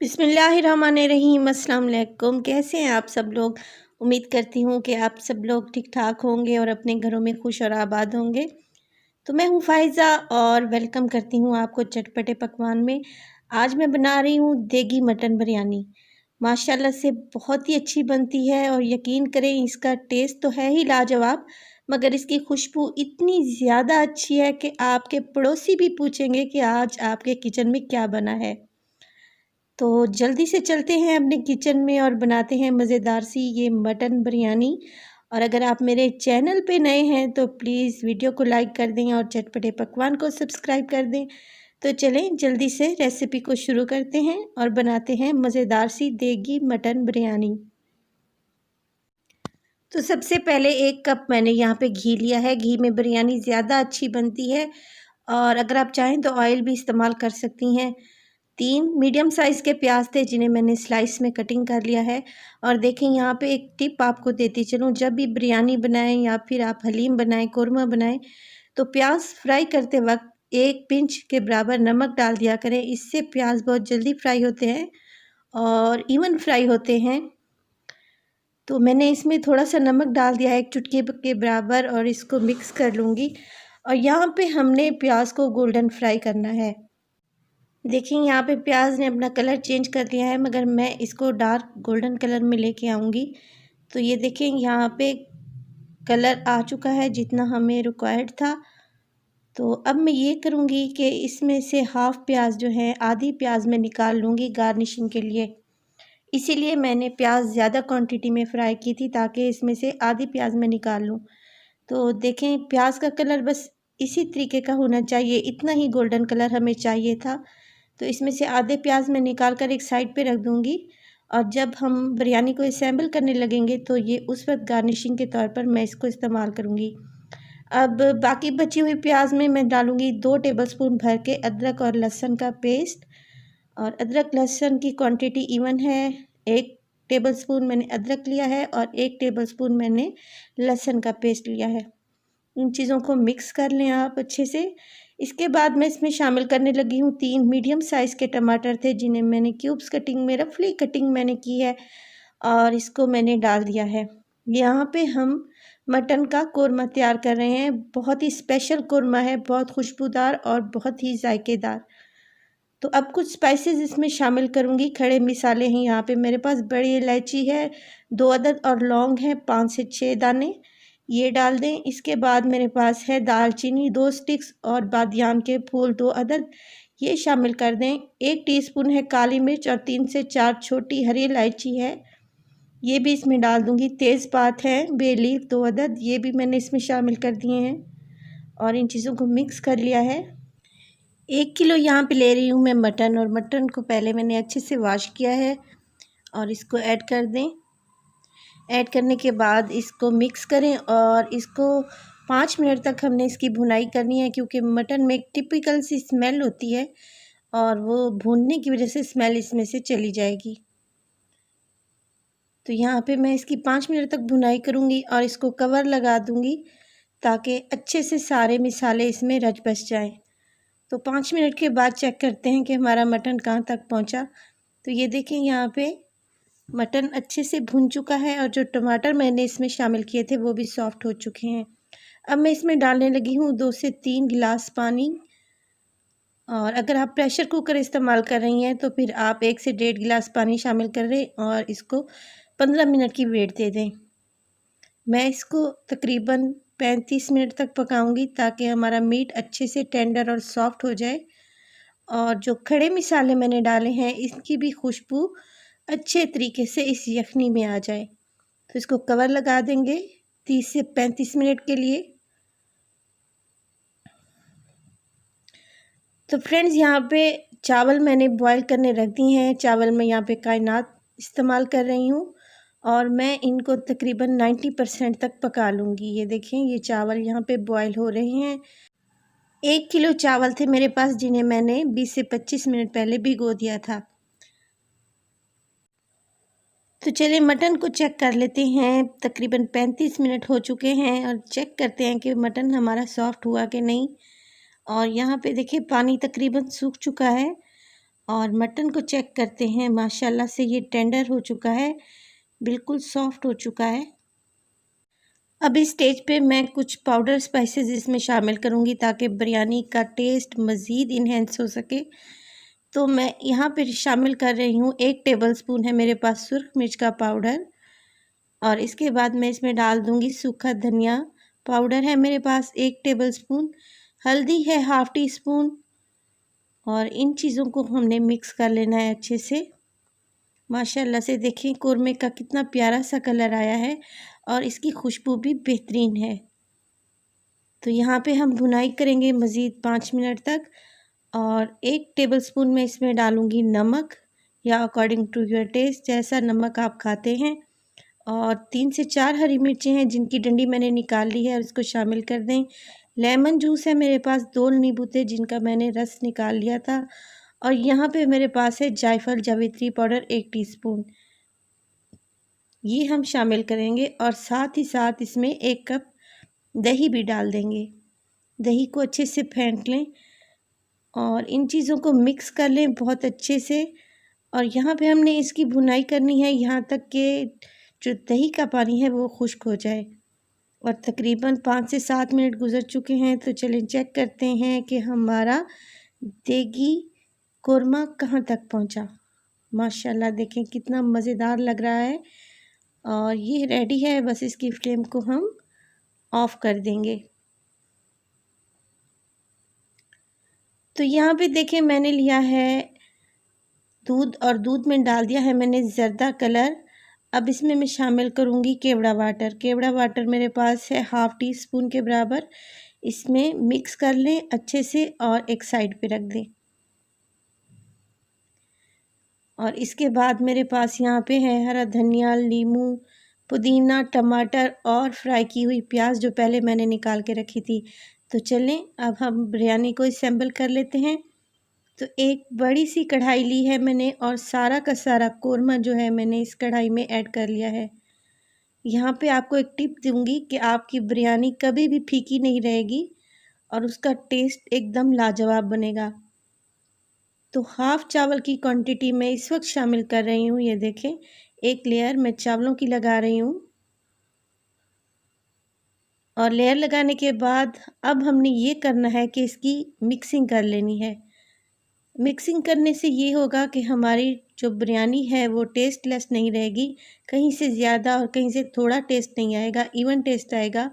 बिस्मिल्लाहिर्रहमानिर्रहीम। अस्सलाम वालेकुम। कैसे हैं आप सब लोग? उम्मीद करती हूँ कि आप सब लोग ठीक ठाक होंगे और अपने घरों में खुश और आबाद होंगे। तो मैं हूँ फ़ाइज़ा और वेलकम करती हूँ आपको चटपटे पकवान में। आज मैं बना रही हूँ देगी मटन बिरयानी। माशाल्लाह से बहुत ही अच्छी बनती है और यकीन करें इसका टेस्ट तो है ही लाजवाब, मगर इसकी खुशबू इतनी ज़्यादा अच्छी है कि आपके पड़ोसी भी पूछेंगे कि आज आपके किचन में क्या बना है। तो जल्दी से चलते हैं अपने किचन में और बनाते हैं मज़ेदार सी ये मटन बिरयानी। और अगर आप मेरे चैनल पे नए हैं तो प्लीज़ वीडियो को लाइक कर दें और चटपटे पकवान को सब्सक्राइब कर दें। तो चलें जल्दी से रेसिपी को शुरू करते हैं और बनाते हैं मज़ेदार सी देगी मटन बिरयानी। तो सबसे पहले 1 कप मैंने यहाँ पे घी लिया है। घी में बिरयानी ज़्यादा अच्छी बनती है और अगर आप चाहें तो ऑयल भी इस्तेमाल कर सकती हैं। 3 मीडियम साइज़ के प्याज थे जिन्हें मैंने स्लाइस में कटिंग कर लिया है। और देखें यहाँ पे एक टिप आपको देती चलूँ, जब भी बिरयानी बनाएं या फिर आप हलीम बनाएं, कोरमा बनाएं, तो प्याज फ्राई करते वक्त 1 पिंच के बराबर नमक डाल दिया करें। इससे प्याज बहुत जल्दी फ्राई होते हैं और इवन फ्राई होते हैं। तो मैंने इसमें थोड़ा सा नमक डाल दिया है 1 चुटकी के बराबर और इसको मिक्स कर लूँगी। और यहाँ पे हमने प्याज को गोल्डन फ्राई करना है। देखिए यहाँ पे प्याज ने अपना कलर चेंज कर लिया है, मगर मैं इसको डार्क गोल्डन कलर में लेके आऊँगी। तो ये देखें यहाँ पे कलर आ चुका है जितना हमें रिक्वायर्ड था। तो अब मैं ये करूँगी कि इसमें से हाफ़ प्याज जो है, आधी प्याज मैं निकाल लूँगी गार्निशिंग के लिए। इसीलिए मैंने प्याज ज़्यादा क्वांटिटी में फ्राई की थी ताकि इसमें से आधी प्याज मैं निकाल लूँ। तो देखें प्याज का कलर बस इसी तरीके का होना चाहिए, इतना ही गोल्डन कलर हमें चाहिए था। तो इसमें से आधे प्याज मैं निकाल कर एक साइड पे रख दूँगी और जब हम बिरयानी को असेंबल करने लगेंगे तो ये उस वक्त गार्निशिंग के तौर पर मैं इसको इस्तेमाल करूँगी। अब बाकी बची हुई प्याज में मैं डालूँगी 2 टेबलस्पून भर के अदरक और लहसुन का पेस्ट। और अदरक लहसुन की क्वांटिटी इवन है। 1 टेबलस्पून मैंने अदरक लिया है और 1 टेबलस्पून मैंने लहसुन का पेस्ट लिया है। इन चीज़ों को मिक्स कर लें आप अच्छे से। इसके बाद मैं इसमें शामिल करने लगी हूँ 3 मीडियम साइज़ के टमाटर थे जिन्हें मैंने क्यूब्स कटिंग में रफली कटिंग मैंने की है और इसको मैंने डाल दिया है। यहाँ पे हम मटन का कोरमा तैयार कर रहे हैं। बहुत ही स्पेशल कोरमा है, बहुत खुशबूदार और बहुत ही जायकेदार। तो अब कुछ स्पाइसेस इसमें शामिल करूँगी। खड़े मसाले हैं यहाँ पे मेरे पास, बड़ी इलायची है 2 अदद और लौंग है 5 से 6 दाने, ये डाल दें। इसके बाद मेरे पास है दालचीनी 2 स्टिक्स और बादियान के फूल 2 अदद, ये शामिल कर दें। 1 टीस्पून है काली मिर्च और 3 से 4 छोटी हरी इलायची है, ये भी इसमें डाल दूँगी। तेज़पात है बे लीफ 2 अदद, ये भी मैंने इसमें शामिल कर दिए हैं और इन चीज़ों को मिक्स कर लिया है। 1 किलो यहाँ पे ले रही हूँ मैं मटन और मटन को पहले मैंने अच्छे से वॉश किया है और इसको ऐड कर दें। ऐड करने के बाद इसको मिक्स करें और इसको 5 मिनट तक हमने इसकी भुनाई करनी है, क्योंकि मटन में एक टिपिकल सी स्मेल होती है और वो भूनने की वजह से स्मेल इसमें से चली जाएगी। तो यहाँ पे मैं इसकी 5 मिनट तक भुनाई करूँगी और इसको कवर लगा दूँगी ताकि अच्छे से सारे मसाले इसमें रच बस जाएँ। तो 5 मिनट के बाद चेक करते हैं कि हमारा मटन कहाँ तक पहुँचा। तो ये देखें यहाँ पे मटन अच्छे से भुन चुका है और जो टमाटर मैंने इसमें शामिल किए थे वो भी सॉफ्ट हो चुके हैं। अब मैं इसमें डालने लगी हूँ 2 से 3 गिलास पानी। और अगर आप प्रेशर कुकर इस्तेमाल कर रही हैं तो फिर आप 1 से 1.5 गिलास पानी शामिल करें और इसको 15 मिनट की वेट दे दें। मैं इसको तकरीबन 35 मिनट तक पकाऊंगी ताकि हमारा मीट अच्छे से टेंडर और सॉफ्ट हो जाए। और जो खड़े मसाले मैंने डाले हैं इसकी भी खुशबू अच्छे तरीके से इस यखनी में आ जाए। तो इसको कवर लगा देंगे 30 से 35 मिनट के लिए। तो फ्रेंड्स यहाँ पे चावल मैंने बॉईल करने रख दिए हैं। चावल मैं यहाँ पे कायनात इस्तेमाल कर रही हूँ और मैं इनको तकरीबन 90% तक पका लूँगी। ये देखें ये चावल यहाँ पे बॉईल हो रहे हैं। 1 किलो चावल थे मेरे पास जिन्हें मैंने 20 से 25 मिनट पहले भिगो दिया था। तो चलिए मटन को चेक कर लेते हैं। तकरीबन 35 मिनट हो चुके हैं और चेक करते हैं कि मटन हमारा सॉफ्ट हुआ कि नहीं। और यहाँ पे देखिए पानी तकरीबन सूख चुका है और मटन को चेक करते हैं। माशाल्लाह से ये टेंडर हो चुका है, बिल्कुल सॉफ्ट हो चुका है। अब इस स्टेज पे मैं कुछ पाउडर स्पाइसेस इसमें शामिल करूँगी ताकि बिरयानी का टेस्ट मज़ीद इन्हेंस हो सके। तो मैं यहाँ पे शामिल कर रही हूँ 1 टेबलस्पून है मेरे पास सुर्ख मिर्च का पाउडर, और इसके बाद मैं इसमें डाल दूँगी सूखा धनिया पाउडर है मेरे पास 1 टेबलस्पून, हल्दी है हाफ़ टी स्पून, और इन चीज़ों को हमने मिक्स कर लेना है अच्छे से। माशाल्लाह से देखें कोरमे का कितना प्यारा सा कलर आया है और इसकी खुशबू भी बेहतरीन है। तो यहाँ पे हम भुनाई करेंगे मज़ीद 5 मिनट तक, और 1 टेबलस्पून में इसमें डालूँगी नमक, या अकॉर्डिंग टू योर टेस्ट जैसा नमक आप खाते हैं, और 3 से 4 हरी मिर्चें हैं जिनकी डंडी मैंने निकाल ली है और इसको शामिल कर दें। लेमन जूस है मेरे पास 2 नींबू थे जिनका मैंने रस निकाल लिया था, और यहाँ पे मेरे पास है जायफल जावित्री पाउडर 1 टीस्पून, ये हम शामिल करेंगे। और साथ ही साथ इसमें 1 कप दही भी डाल देंगे। दही को अच्छे से फेंट लें और इन चीज़ों को मिक्स कर लें बहुत अच्छे से। और यहाँ पे हमने इसकी भुनाई करनी है यहाँ तक कि जो दही का पानी है वो खुश्क हो जाए। और तकरीबन 5 से 7 मिनट गुज़र चुके हैं, तो चलें चेक करते हैं कि हमारा देगी कोरमा कहाँ तक पहुँचा। माशाल्लाह देखें कितना मज़ेदार लग रहा है, और ये रेडी है। बस इसकी फ्लेम को हम ऑफ़ कर देंगे। तो यहाँ पे देखें मैंने लिया है दूध, और दूध में डाल दिया है मैंने ज़र्दा कलर। अब इसमें मैं शामिल करूँगी केवड़ा वाटर। केवड़ा वाटर मेरे पास है हाफ़ टी स्पून के बराबर। इसमें मिक्स कर लें अच्छे से और एक साइड पे रख दें। और इसके बाद मेरे पास यहाँ पे है हरा धनिया, नींबू, पुदीना, टमाटर और फ्राई की हुई प्याज जो पहले मैंने निकाल के रखी थी। तो चलें अब हम बिरयानी को असेंबल कर लेते हैं। तो एक बड़ी सी कढ़ाई ली है मैंने, और सारा का सारा कोरमा जो है मैंने इस कढ़ाई में ऐड कर लिया है। यहाँ पे आपको एक टिप दूंगी कि आपकी बिरयानी कभी भी फीकी नहीं रहेगी और उसका टेस्ट एकदम लाजवाब बनेगा। तो हाफ़ चावल की क्वांटिटी मैं इस वक्त शामिल कर रही हूँ। ये देखें 1 लेयर मैं चावलों की लगा रही हूँ, और लेयर लगाने के बाद अब हमने ये करना है कि इसकी मिक्सिंग कर लेनी है। मिक्सिंग करने से ये होगा कि हमारी जो बिरयानी है वो टेस्टलेस नहीं रहेगी, कहीं से ज़्यादा और कहीं से थोड़ा टेस्ट नहीं आएगा, इवन टेस्ट आएगा।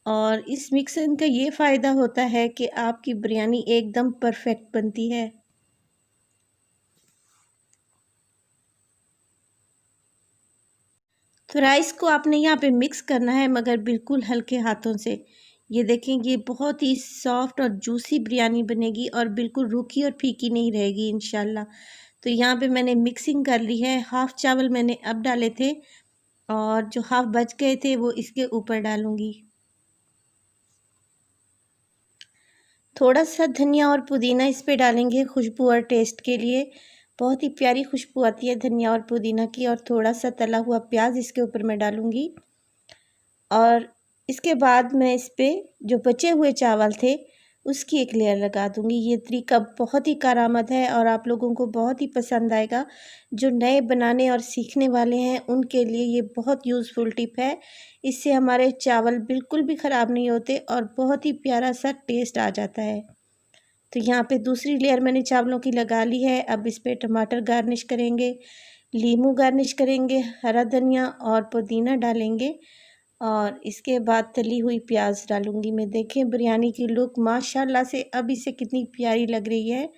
और इस मिक्सिंग का ये फ़ायदा होता है कि आपकी बिरयानी एकदम परफेक्ट बनती है। तो राइस को आपने यहाँ पे मिक्स करना है, मगर बिल्कुल हल्के हाथों से। ये देखें ये बहुत ही सॉफ्ट और जूसी बिरयानी बनेगी और बिल्कुल रूखी और फीकी नहीं रहेगी इंशाल्लाह। तो यहाँ पे मैंने मिक्सिंग कर ली है। हाफ़ चावल मैंने अब डाले थे, और जो हाफ़ बच गए थे वो इसके ऊपर डालूँगी। थोड़ा सा धनिया और पुदीना इस पे डालेंगे खुशबू और टेस्ट के लिए। बहुत ही प्यारी खुशबू आती है धनिया और पुदीना की। और थोड़ा सा तला हुआ प्याज इसके ऊपर मैं डालूँगी, और इसके बाद मैं इस पे जो बचे हुए चावल थे उसकी एक लेयर लगा दूँगी। ये तरीका बहुत ही कारआमद है और आप लोगों को बहुत ही पसंद आएगा। जो नए बनाने और सीखने वाले हैं उनके लिए ये बहुत यूज़फुल टिप है। इससे हमारे चावल बिल्कुल भी ख़राब नहीं होते और बहुत ही प्यारा सा टेस्ट आ जाता है। तो यहाँ पे दूसरी लेयर मैंने चावलों की लगा ली है। अब इस पे टमाटर गार्निश करेंगे, नींबू गार्निश करेंगे, हरा धनिया और पुदीना डालेंगे, और इसके बाद तली हुई प्याज डालूँगी मैं। देखें बिरयानी की लुक माशाल्लाह से अब इसे कितनी प्यारी लग रही है।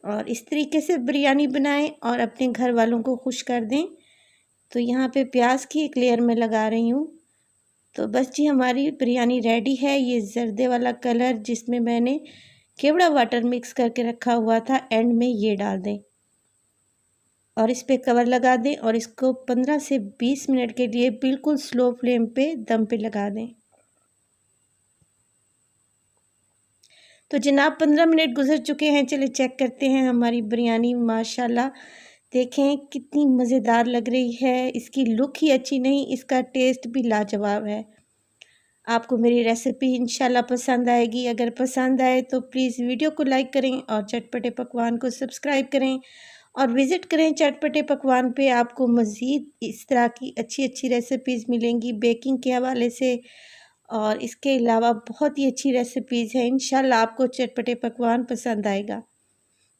और इस तरीके से बिरयानी बनाएं और अपने घर वालों को खुश कर दें। तो यहाँ पे प्याज की एक लेयर मैं लगा रही हूँ। तो बस जी हमारी बिरयानी रेडी है। ये जर्दे वाला कलर जिसमें मैंने केवड़ा वाटर मिक्स करके रखा हुआ था, एंड में ये डाल दें और इस पे कवर लगा दें, और इसको 15 से 20 मिनट के लिए बिल्कुल स्लो फ्लेम पे दम पे लगा दें। तो जनाब 15 मिनट गुजर चुके हैं। चलिए चेक करते हैं हमारी बिरयानी। माशाल्लाह देखें कितनी मज़ेदार लग रही है। इसकी लुक ही अच्छी नहीं, इसका टेस्ट भी लाजवाब है। आपको मेरी रेसिपी इंशाल्लाह पसंद आएगी। अगर पसंद आए तो प्लीज़ वीडियो को लाइक करें और चटपटे पकवान को सब्सक्राइब करें और विज़िट करें चटपटे पकवान पे। आपको मज़ीद इस तरह की अच्छी रेसिपीज़ मिलेंगी बेकिंग के हवाले से, और इसके अलावा बहुत ही अच्छी रेसिपीज़ हैं। इंशाल्लाह आपको चटपटे पकवान पसंद आएगा।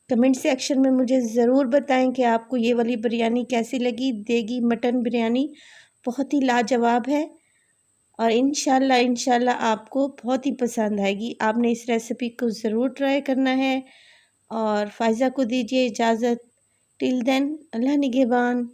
कमेंट सेक्शन में मुझे ज़रूर बताएं कि आपको ये वाली बिरयानी कैसी लगी। देगी मटन बिरयानी बहुत ही लाजवाब है और इंशाल्लाह आपको बहुत ही पसंद आएगी। आपने इस रेसिपी को ज़रूर ट्राई करना है। और फ़ायज़ा को दीजिए इजाज़त। टिल देन, अल्लाह निगहबान।